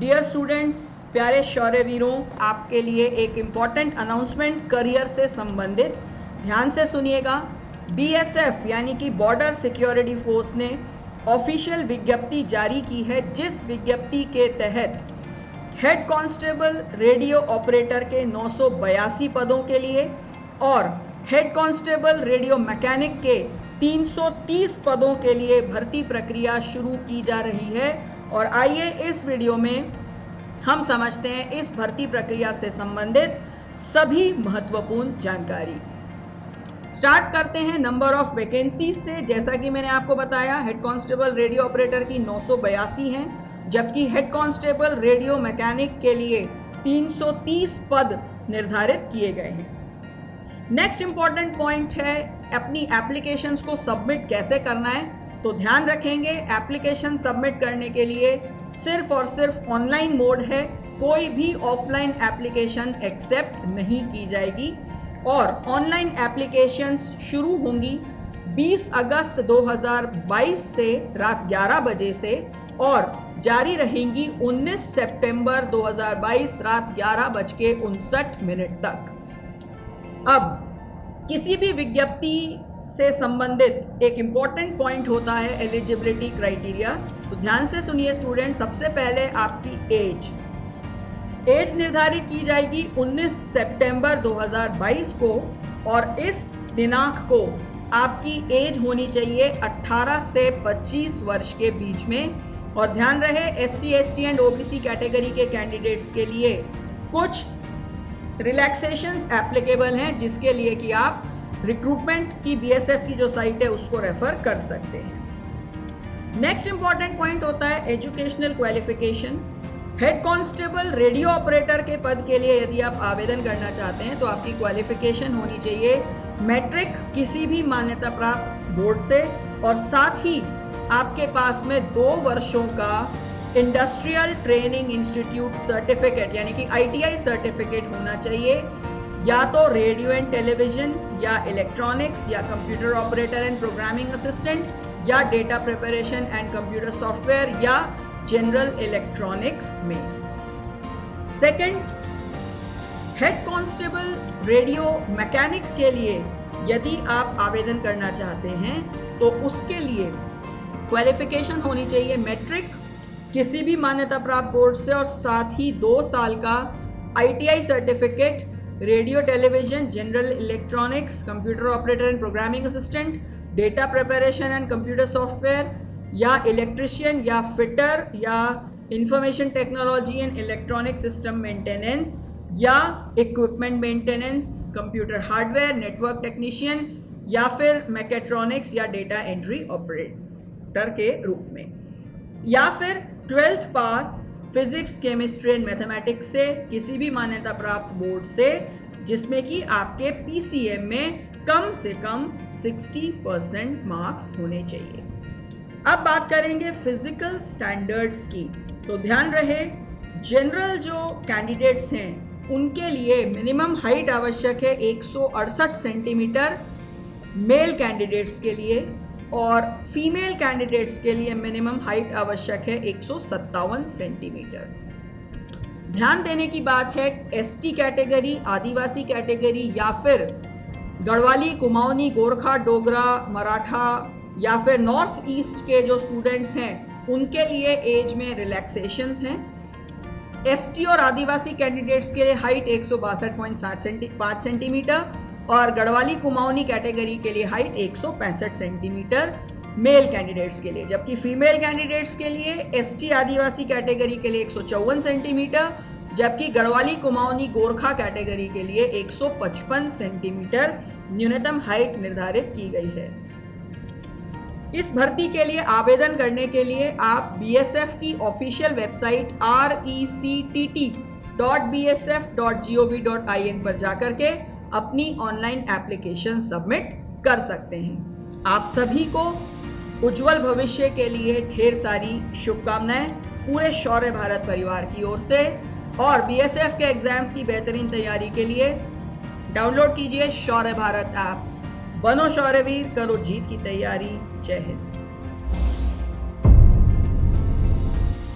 Dear students, प्यारे शौर्यवीरों, आपके लिए एक इम्पॉर्टेंट अनाउंसमेंट करियर से संबंधित, ध्यान से सुनिएगा। बीएसएफ यानी कि बॉर्डर सिक्योरिटी फोर्स ने ऑफिशियल विज्ञप्ति जारी की है, जिस विज्ञप्ति के तहत हेड कांस्टेबल रेडियो ऑपरेटर के 982 पदों के लिए और हेड कांस्टेबल रेडियो मैकेनिक के 330 पदों के लिए भर्ती प्रक्रिया शुरू की जा रही है। और आइए इस वीडियो में हम समझते हैं इस भर्ती प्रक्रिया से संबंधित सभी महत्वपूर्ण जानकारी। स्टार्ट करते हैं नंबर ऑफ वैकेंसीज से। जैसा कि मैंने आपको बताया, हेड कांस्टेबल रेडियो ऑपरेटर की 982 हैं, जबकि हेड कांस्टेबल रेडियो मैकेनिक के लिए 330 पद निर्धारित किए गए हैं। नेक्स्ट इंपॉर्टेंट पॉइंट है अपनी एप्लीकेशंस को सबमिट कैसे करना है। तो ध्यान रखेंगे, एप्लीकेशन सबमिट करने के लिए सिर्फ और सिर्फ ऑनलाइन मोड है, कोई भी ऑफलाइन एप्लीकेशन एक्सेप्ट नहीं की जाएगी। और ऑनलाइन एप्लीकेशंस शुरू होंगी 20 अगस्त 2022 से रात 11 बजे से और जारी रहेंगी 19 सितंबर 2022 रात 11:59 तक। अब किसी भी विज्ञप्ति से संबंधित एक इम्पॉर्टेंट पॉइंट होता है एलिजिबिलिटी क्राइटेरिया। तो ध्यान से सुनिए स्टूडेंट, सबसे पहले आपकी एज निर्धारित की जाएगी 19 सितंबर 2022 को, और इस दिनांक को आपकी एज होनी चाहिए 18 से 25 वर्ष के बीच में। और ध्यान रहे, SC, ST and OBC category के कैंडिडेट्स के लिए कुछ रिलैक्सेशंस एप्लीकेबल हैं, जिसके लिए कि आप रिक्रूटमेंट की BSF की जो साइट है उसको रेफर कर सकते हैं। नेक्स्ट इंपॉर्टेंट पॉइंट होता है educational qualification. Head constable radio operator के पद के लिए यदि आप आवेदन करना चाहते हैं तो आपकी क्वालिफिकेशन होनी चाहिए मैट्रिक किसी भी मान्यता प्राप्त बोर्ड से, और साथ ही आपके पास में 2 वर्षों का इंडस्ट्रियल ट्रेनिंग इंस्टीट्यूट सर्टिफिकेट यानी कि ITI सर्टिफिकेट होना चाहिए, या तो रेडियो एंड टेलीविजन या इलेक्ट्रॉनिक्स या computer operator and programming assistant या data preparation and computer software या जनरल इलेक्ट्रॉनिक्स में। Second, head constable radio mechanic के लिए यदि आप आवेदन करना चाहते हैं तो उसके लिए क्वालिफिकेशन होनी चाहिए मैट्रिक किसी भी मान्यता प्राप्त बोर्ड से, और साथ ही 2 साल का ITI certificate radio television, general electronics, computer operator and programming assistant, data preparation and computer software या इलेक्ट्रिशियन या फिटर या information technology and electronic system maintenance या equipment maintenance, computer hardware, network technician या फिर मैकेट्रॉनिक्स या data entry operator के रूप में, या फिर 12th pass physics, chemistry and mathematics से किसी भी मान्यता प्राप्त बोर्ड से, जिसमें कि आपके PCM में कम से कम 60% मार्क्स होने चाहिए। अब बात करेंगे फिजिकल स्टैंडर्ड्स की। तो ध्यान रहे, जनरल जो कैंडिडेट्स हैं उनके लिए मिनिमम हाइट आवश्यक है 168 सेंटीमीटर मेल कैंडिडेट्स के लिए, और फीमेल कैंडिडेट्स के लिए मिनिमम हाइट आवश्यक है 157 सेंटीमीटर। ध्यान देने की बात है, ST कैटेगरी, आदिवासी कैटेगरी या फिर गढ़वाली, कुमाऊनी, गोरखा, डोगरा, मराठा या फिर नॉर्थ ईस्ट के जो स्टूडेंट्स हैं उनके लिए एज में रिलैक्सेशंस हैं। ST और आदिवासी कैंडिडेट्स के लिए हाइट 162.5 सेंटीमीटर और गढ़वाली कुमाऊनी कैटेगरी के लिए हाइट 165 सेंटीमीटर मेल कैंडिडेट्स के लिए, जबकि फीमेल कैंडिडेट्स के लिए ST आदिवासी कैटेगरी के लिए 154 सेंटीमीटर, जबकि गढ़वाली कुमाऊनी गोरखा कैटेगरी के लिए 155 सेंटीमीटर न्यूनतम हाइट निर्धारित की गई है। इस भर्ती के लिए आवेदन करने के लिए आप BSF की ऑफिशियल वेबसाइट rectt.bsf.gov.in पर जाकर के अपनी ऑनलाइन एप्लीकेशन सबमिट कर सकते हैं। आप सभी को उज्जवल भविष्य के लिए ढेर सारी शुभकामनाएं पूरे शौर्य भारत परिवार की ओर से, और BSF के एग्जाम्स की बेहतरीन तैयारी के लिए डाउनलोड कीजिए शौर्य भारत ऐप। बनो शौर्यवीर, करो जीत की तैयारी। जय हिंद।